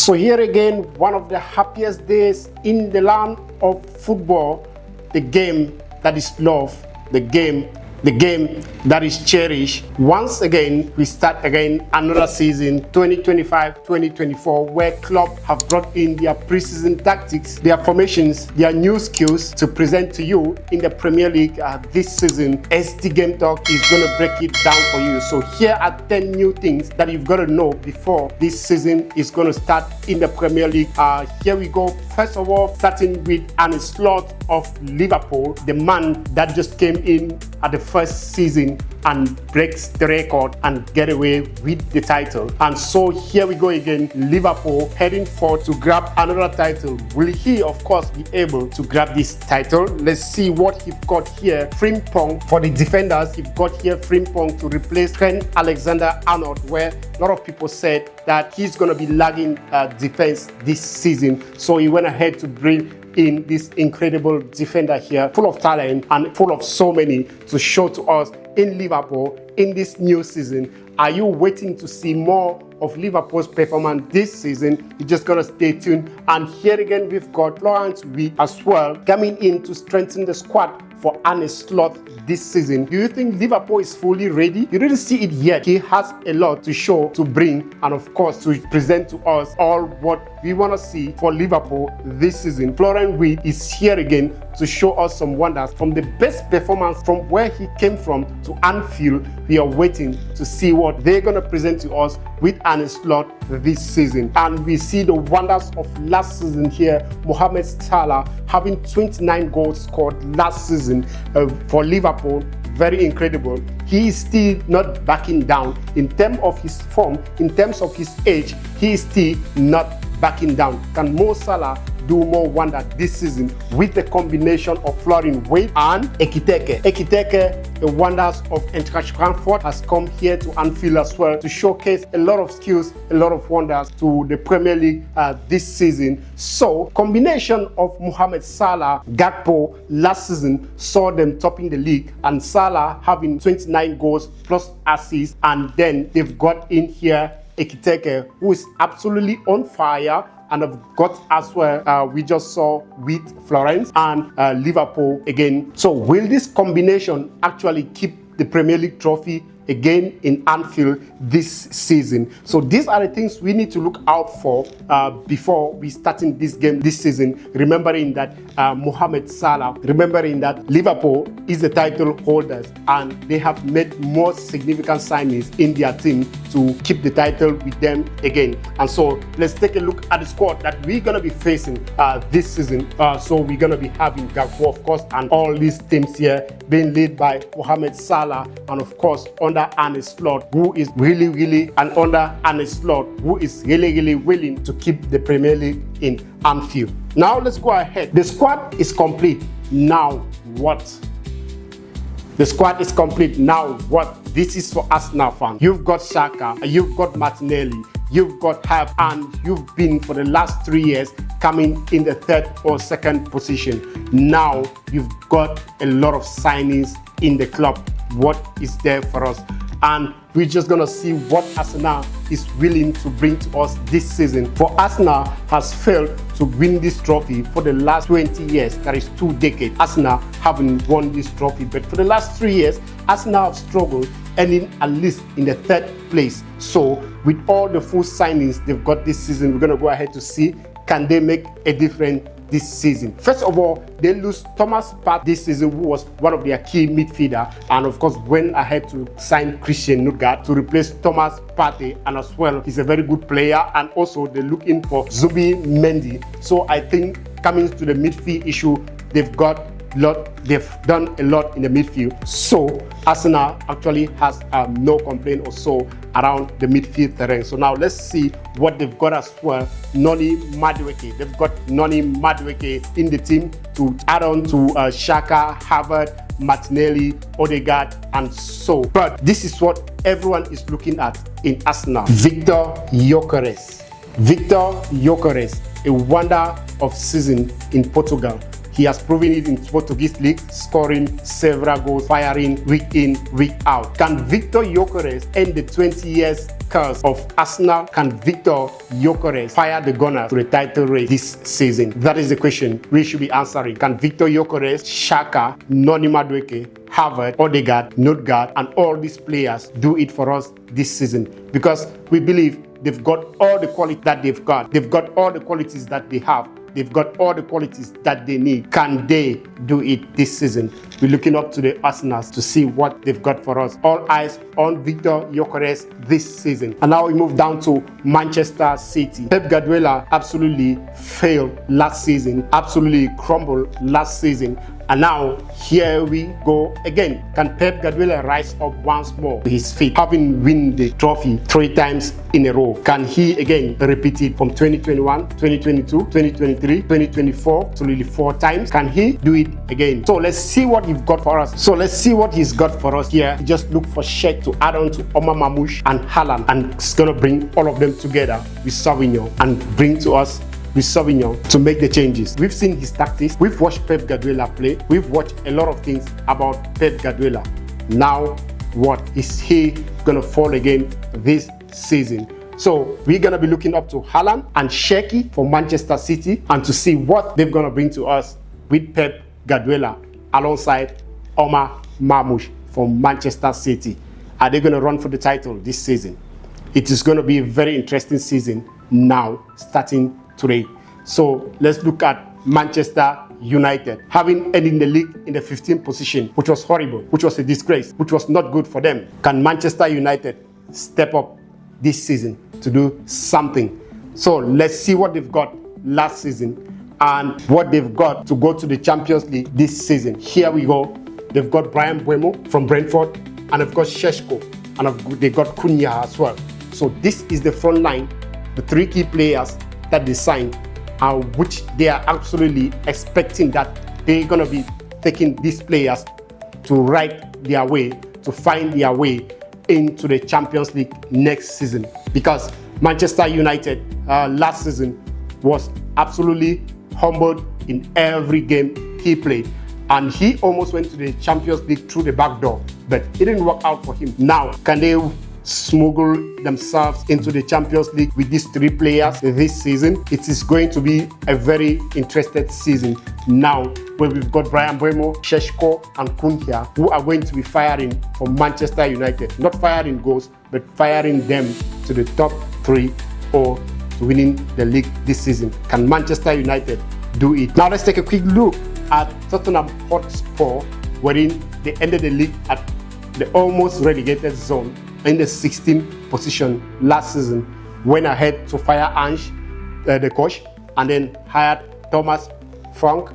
So here again, one of the happiest days in the land of football, the game that is loved, the game that is cherished. Once again, we start again another season, 2025-2024, where club have brought in their preseason tactics, their formations, their new skills to present to you in the Premier League this season. ST Game Talk is going to break it down for you. So here are 10 new things that you've got to know before this season is going to start in the Premier League. Here we go. First of all, starting with an slot of Liverpool, the man that just came in at the first season and breaks the record and get away with the title. And so here we go again, Liverpool heading forward to grab another title. Will he, of course, be able to grab this title? Let's see what he's got here. Frimpong for the defenders. He's got here Frimpong to replace Trent Alexander-Arnold, where a lot of people said that he's going to be lagging defense this season. So he went ahead to bring in this incredible defender here, full of talent and full of so many to show to us in Liverpool in this new season. Are you waiting to see more of Liverpool's performance this season? You're just gonna stay tuned. And here again, we've got Florence Week as well coming in to strengthen the squad for Arne Slot this season. Do you think Liverpool is fully ready? You didn't see it yet. He has a lot to show, to bring, and of course to present to us all what we want to see for Liverpool this season. Florent Week is here again to show us some wonders. From the best performance from where he came from to Anfield, we are waiting to see what they're going to present to us with Arne Slot this season. And we see the wonders of last season here. Mohamed Salah having 29 goals scored last season for Liverpool. Very incredible. He is still not backing down in terms of his form, in terms of his age. He is still not backing down. Can Mo Salah do more wonder this season with the combination of Florian Wirtz and Ekitike? Ekitike, the wonders of Eintracht Frankfurt, has come here to Anfield as well to showcase a lot of skills, a lot of wonders to the Premier League this season. So, combination of Mohamed Salah, Gakpo last season saw them topping the league, and Salah having 29 goals plus assists, and then they've got in here Ekitike, who is absolutely on fire, and have got as well, we just saw with Florence and Liverpool again. So will this combination actually keep the Premier League trophy again in Anfield this season? So these are the things we need to look out for before we starting this game this season, remembering that Mohamed Salah, remembering that Liverpool is the title holders and they have made more significant signings in their team to keep the title with them again. And so let's take a look at the squad that we're going to be facing this season. So we're going to be having Gakpo, of course, and all these teams here being led by Mohamed Salah, and of course under Arne Slot, who is really under Arne Slot, who is really willing to keep the Premier League in Anfield. Now let's go ahead. The squad is complete. Now what? The squad is complete. Now what? This is for Arsenal fans. You've got Xhaka, you've got Martinelli, you've got Have, and you've been for the last 3 years coming in the third or second position. Now you've got a lot of signings in the club. What is there for us? And we're just gonna see what Arsenal is willing to bring to us this season. For Arsenal has failed to win this trophy for the last 20 years. That is 2 decades. Arsenal haven't won this trophy, but for the last 3 years, Arsenal have struggled, ending at least in the third place. So with all the full signings they've got this season, we're gonna go ahead to see, can they make a difference this season? First of all, they lose Thomas Partey this season, who was one of their key midfielder, and of course went ahead to sign Christian Nordgaard to replace Thomas Partey, and as well he's a very good player. And also they're looking for Zubi Mendy. So I think coming to the midfield issue, they've done a lot in the midfield. So Arsenal actually has no complaint or so around the midfield terrain. So now let's see what they've got as well. Noni Madueke. They've got Noni Madueke in the team to add on to Xhaka, Havertz, Martinelli, Odegaard, and so. But this is what everyone is looking at in Arsenal. Victor Gyökeres. Victor Gyökeres, a wonder of season in Portugal. He has proven it in Portuguese league, scoring several goals, firing week in, week out. Can Victor Gyökeres end the 20 years curse of Arsenal? Can Victor Gyökeres fire the Gunners to the title race this season? That is the question we should be answering. Can Victor Gyökeres, Xhaka, Noni Madueke, Harvard, Odegaard, Nodgaard, and all these players do it for us this season? Because we believe they've got all the quality that they've got. They've got all the qualities that they have. They've got all the qualities that they need. Can they do it this season? We're looking up to the Arsenals to see what they've got for us. All eyes on Victor Gyökeres this season. And now we move down to Manchester City. Pep Guardiola absolutely failed last season, absolutely crumbled last season. And now, here we go again. Can Pep Guardiola rise up once more to his feet, having won the trophy 3 times in a row? Can he again repeat it from 2021, 2022, 2023, 2024, absolutely 4 times? Can he do it again? So let's see what he's got for us. He's got for us here. Just look for Sheikh to add on to Omar Mamouche and Haaland, and it's gonna bring all of them together with Sauvignon and bring to us with Sauvignon to make the changes. We've seen his tactics. We've watched Pep Guardiola play. We've watched a lot of things about Pep Guardiola. Now, what is he gonna fall again this season? So we're gonna be looking up to Haaland and Sheikh for Manchester City, and to see what they're gonna bring to us with Pep Guardiola alongside Omar Mamouche from Manchester City. Are they gonna run for the title this season? It is gonna be a very interesting season now, starting today. So let's look at Manchester United, having ended the league in the 15th position, which was horrible, which was a disgrace, which was not good for them. Can Manchester United step up this season to do something? So let's see what they've got last season and what they've got to go to the Champions League this season. Here we go. They've got Brian Mbeumo from Brentford, and of course Šeško, and they've got Cunha as well. So this is the front line, the 3 key players that they signed, which they are absolutely expecting that they're going to be taking these players to ride their way, to find their way into the Champions League next season. Because Manchester United last season was absolutely humbled in every game he played, and he almost went to the Champions League through the back door, but it didn't work out for him. Now, can they smuggle themselves into the Champions League with these 3 players this season? It is going to be a very interesting season now, where we've got Brian Mbeumo, Šeško, and Cunha, who are going to be firing for Manchester United. Not firing goals, but firing them to the top 3 or to winning the league this season. Can Manchester United do it? Now let's take a quick look at Tottenham Hotspur, wherein they ended the league at the almost relegated zone in the 16th position last season. Went ahead to fire Ange, the coach, and then hired Thomas Frank.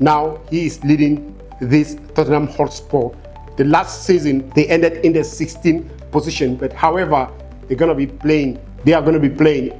Now he is leading this Tottenham Hotspur. The last season they ended in the 16th position, but however they are going to be playing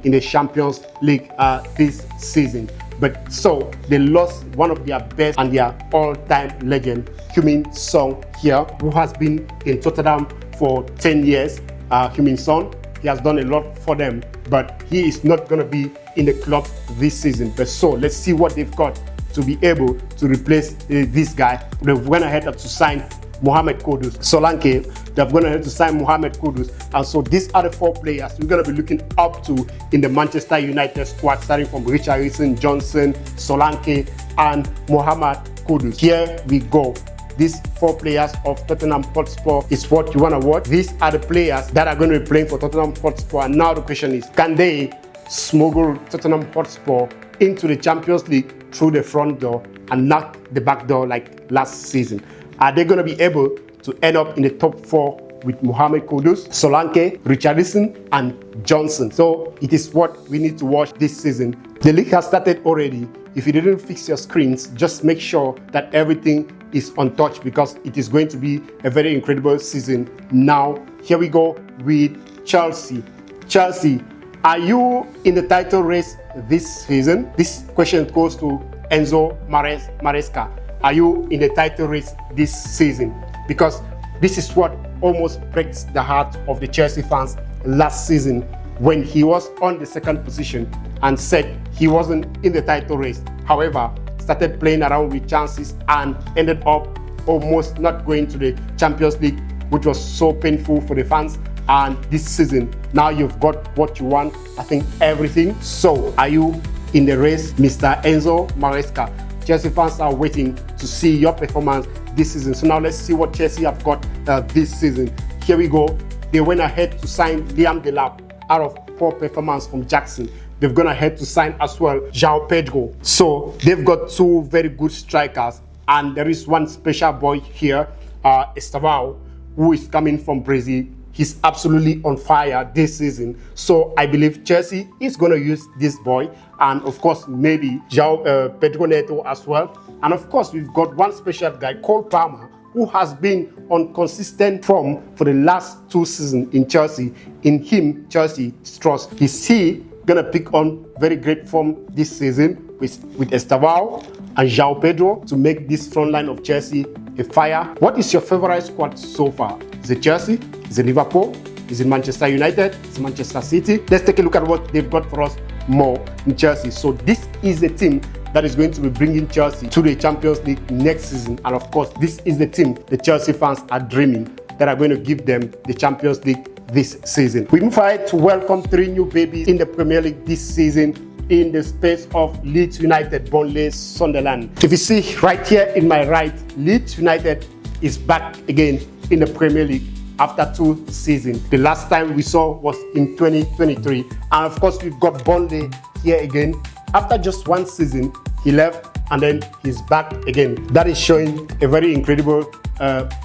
in the Champions League this season. But so they lost one of their best and their all-time legend, Heung-min Son here, who has been in Tottenham for 10 years. Heung-min Son, he has done a lot for them, but he is not going to be in the club this season. But so let's see what they've got to be able to replace this guy. They've went ahead to sign Mohamed Kudus. Solanke, they've gone ahead to sign Mohamed Kudus. And so these are the 4 players we're going to be looking up to in the Manchester United squad, starting from Richarlison, Johnson, Solanke, and Mohamed Kudus. Here we go. These 4 players of Tottenham Hotspur is what you want to watch. These are the players that are going to be playing for Tottenham Hotspur. And now the question is, can they smuggle Tottenham Hotspur into the Champions League through the front door and not the back door like last season? Are they going to be able to end up in the top 4 with Mohamed Kudus, Solanke, Richarlison, and Johnson? So it is what we need to watch this season. The league has started already. If you didn't fix your screens, just make sure that everything is untouched, because it is going to be a very incredible season. Now, here we go with Chelsea. Chelsea, are you in the title race this season? This question goes to Enzo Maresca. Are you in the title race this season? Because this is what almost breaks the heart of the Chelsea fans last season, when he was on the 2nd position and said he wasn't in the title race. However, started playing around with chances and ended up almost not going to the Champions League, which was so painful for the fans and this season, now you've got what you want, I think everything. So are you in the race, Mr. Enzo Maresca? Chelsea fans are waiting to see your performance this season. So now let's see what Chelsea have got this season. Here we go. They went ahead to sign Liam Delap out of poor performance from Jackson. They've gone ahead to sign as well João Pedro. So they've got two very good strikers, and there is one special boy here, Estevao, who is coming from Brazil. He's absolutely on fire this season. So I believe Chelsea is going to use this boy, and of course maybe João Pedro Neto as well. And of course we've got one special guy, Cole Palmer, who has been on consistent form for the last 2 seasons in Chelsea. In him, Chelsea trusts. Is he gonna pick on very great form this season with Estevao and João Pedro to make this front line of Chelsea a fire? What is your favorite squad so far? Is it Chelsea? Is it Liverpool? Is it Manchester United? Is it Manchester City? Let's take a look at what they've got for us more in Chelsea. So this is a team that is going to be bringing Chelsea to the Champions League next season. And of course, this is the team the Chelsea fans are dreaming that are going to give them the Champions League this season. We move ahead to welcome 3 new babies in the Premier League this season in the space of Leeds United, Burnley, Sunderland. If you see right here in my right, Leeds United is back again in the Premier League after 2 seasons. The last time we saw was in 2023. And of course, we've got Burnley here again. After just 1 season, he left and then he's back again. That is showing a very incredible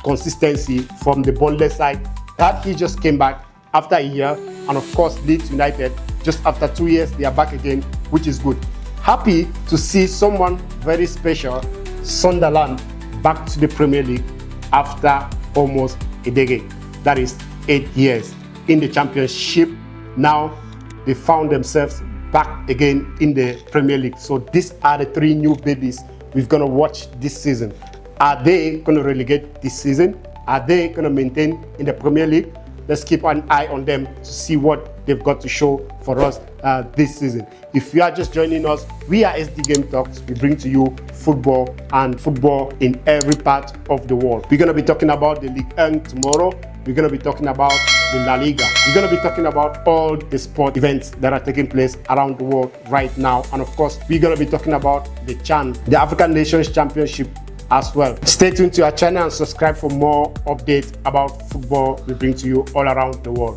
consistency from the Burnley side, that he just came back after a year. And of course, Leeds United, just after 2 years, they are back again, which is good. Happy to see someone very special, Sunderland, back to the Premier League after almost a decade. That is 8 years in the Championship. Now they found themselves back again in the Premier League. So these are the 3 new babies we're going to watch this season. Are they going to relegate this season? Are they going to maintain in the Premier League? Let's keep an eye on them to see what they've got to show for us this season. If you are just joining us, we are SD Game Talks. We bring to you football and football in every part of the world. We're going to be talking about the Ligue 1 tomorrow. We're going to be talking about the La Liga. We're going to be talking about all the sport events that are taking place around the world right now. And of course, we're going to be talking about the CHAN, the African Nations Championship as well. Stay tuned to our channel and subscribe for more updates about football we bring to you all around the world.